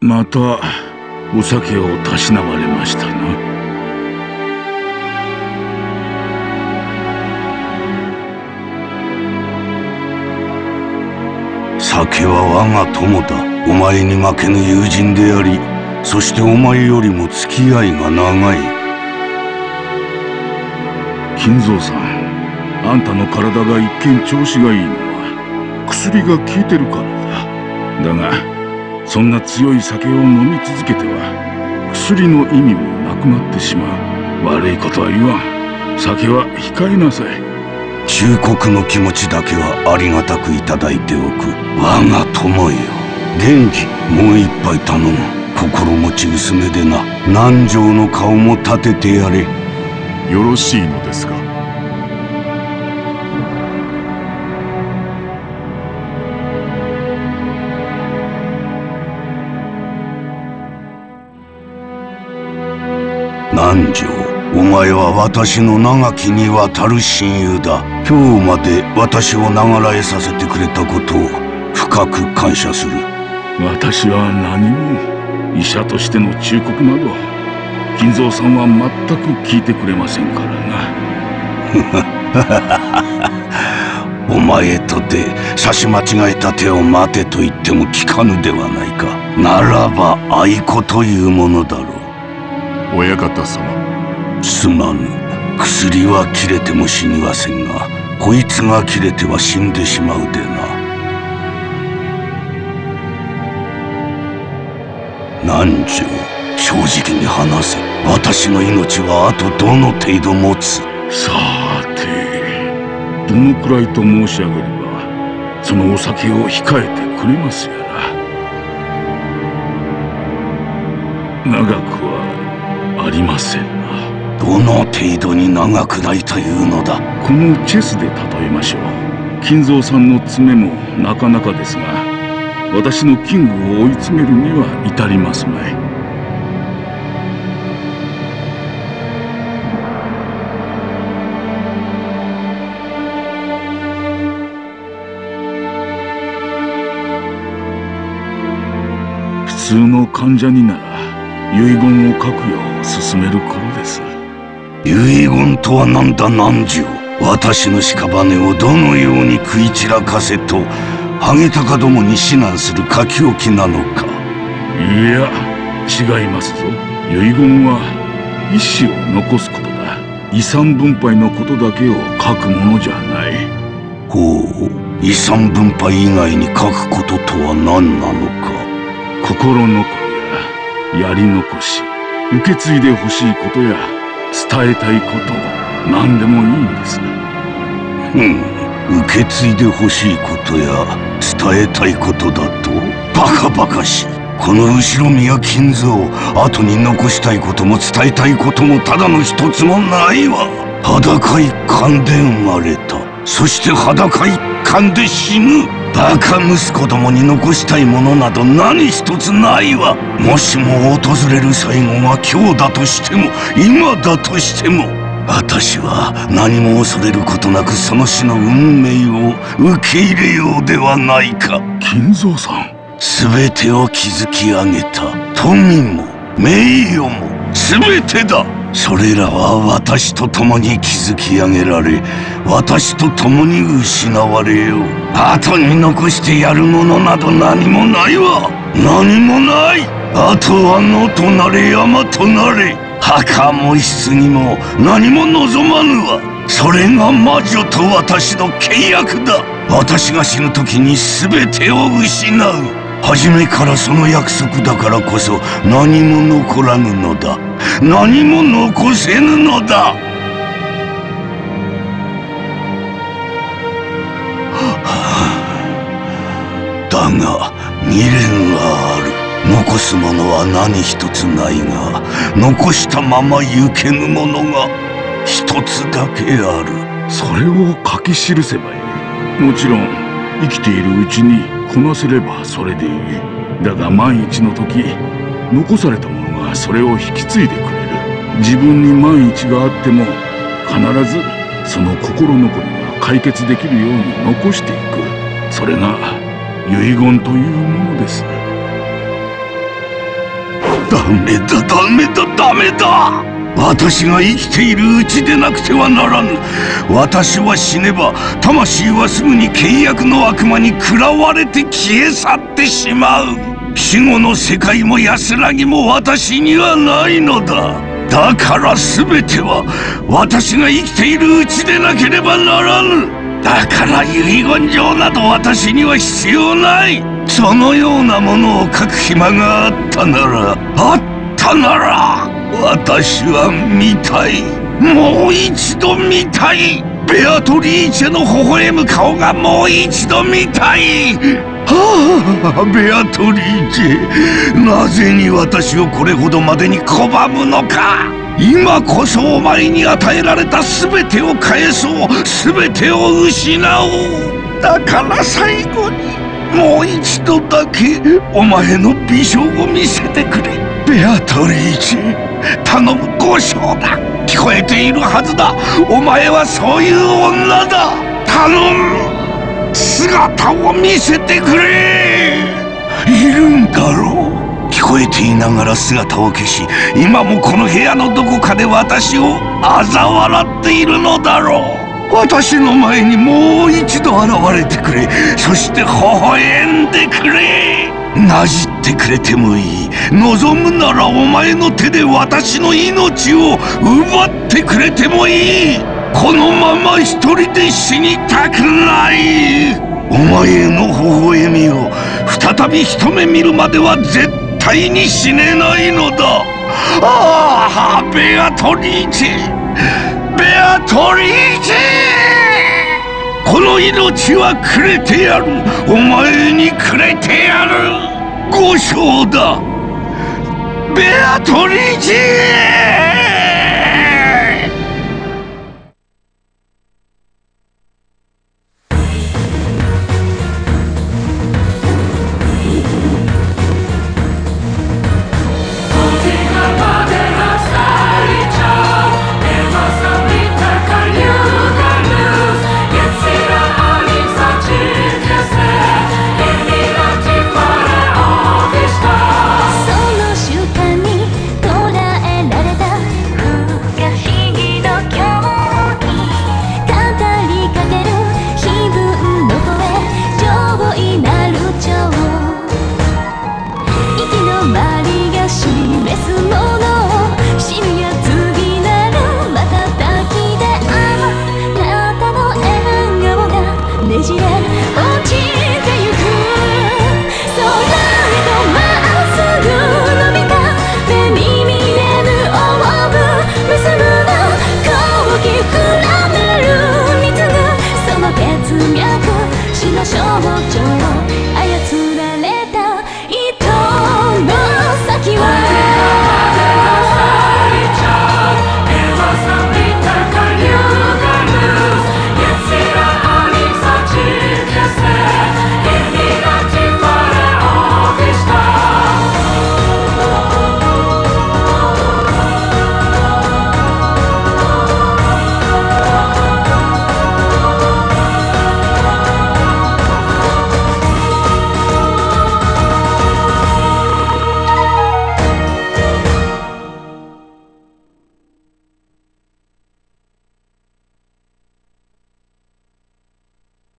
またお酒をたしなまれましたな。酒は我が友だ。お前に負けぬ友人であり、そしてお前よりも付き合いが長い。金蔵さん、あんたの体が一見調子がいいのは薬が効いてるからだ。だがそんな強い酒を飲み続けては薬の意味もなくなってしまう。悪いことは言わん。酒は控えなさい。忠告の気持ちだけはありがたくいただいておく。我が友よ、元気もう一杯頼む。心持ち薄めでな。南條の顔も立ててやれ。よろしいのですか。南條、お前は私の長きにわたる親友だ。今日まで私をながらえさせてくれたことを深く感謝する。私は何も医者としての忠告など金蔵さんは全く聞いてくれませんからな。お前とて差し間違えた手を待てと言っても聞かぬではないか。ならば愛子というものだろう。親方様、すまぬ。薬は切れても死にはせんが、こいつが切れては死んでしまうでな。南條、正直に話せ。私の命はあとどの程度持つ？さて、どのくらいと申し上げればそのお酒を控えてくれますやら。長くはありませんな。どの程度に長くないというのだ。このチェスで例えましょう。金蔵さんの詰めもなかなかですが、私のキングを追い詰めるには至りますまい。普通の患者になら遺言を書くよう勧める頃です。遺言とは何だ南條。私の屍をどのように食い散らかせとハゲタカどもに指南する書き置きなのか。いや、違いますぞ。遺言は意思を残すことだ。遺産分配のことだけを書くものじゃない。ほう、遺産分配以外に書くこととは何なのか。心残りややり残し、受け継いでほしいことや伝えたいこと、何でもいいんです。受け継いでほしいことや伝えたいことだと？バカバカしい。この後ろ宮金蔵、後に残したいことも伝えたいこともただの一つもないわ。裸一貫で生まれた。そして裸一貫で死ぬ。バカ息子どもに残したいものなど何一つないわ。もしも訪れる最後が今日だとしても今だとしても、私は何も恐れることなくその死の運命を受け入れようではないか。金蔵さん、全てを築き上げた富も名誉も全てだ。それらは私と共に築き上げられ、私と共に失われよう。後に残してやるものなど何もないわ。何もない。あとは野となれ山となれ。墓も棺も何も望まぬわ。それが魔女と私の契約だ。私が死ぬ時に全てを失う。初めからその約束だからこそ何も残らぬのだ。何も残せぬのだ。だが未練はある。残すものは何一つないが、残したまま行けぬものが一つだけある。それを書き記せばいい。もちろん生きているうちにこなせればそれでいい。だが万一の時、残されたものがそれを引き継いでくれる。自分に万一があっても必ずその心残りが解決できるように残していく。それが遺言というものです。ダメだダメだダメだ。私が生きているうちでなくてはならぬ。私は死ねば魂はすぐに契約の悪魔に食らわれて消え去ってしまう。死後の世界も安らぎも私にはないのだ。だから全ては私が生きているうちでなければならぬ。だから遺言状など私には必要ない。そのようなものを書く暇があったなら私は見たい。もう一度見たい。ベアトリーチェの微笑む顔がもう一度見たい。はあ、ベアトリーチェ、なぜに私をこれほどまでに拒むのか。今こそお前に与えられた全てを返そう。全てを失おう。だから最後にもう一度だけお前の微笑を見せてくれ。ベアトリーチェ、頼む、交渉だ。聞こえているはずだ。お前はそういう女だ。頼む、姿を見せてくれ。いるんだろう。聞こえていながら姿を消し、今もこの部屋のどこかで私を嘲笑っているのだろう。私の前にもう一度現れてくれ。そして微笑んでくれ。なじってくれてもいい。望むならお前の手で私の命を奪ってくれてもいい。このまま一人で死にたくない。お前への微笑みを再び一目見るまでは絶対に死ねないのだ。ああ、ベアトリーチェ、ベアトリーチェ、この命はくれてやる。お前にくれてやる。交渉だ、ベアトリーチェ。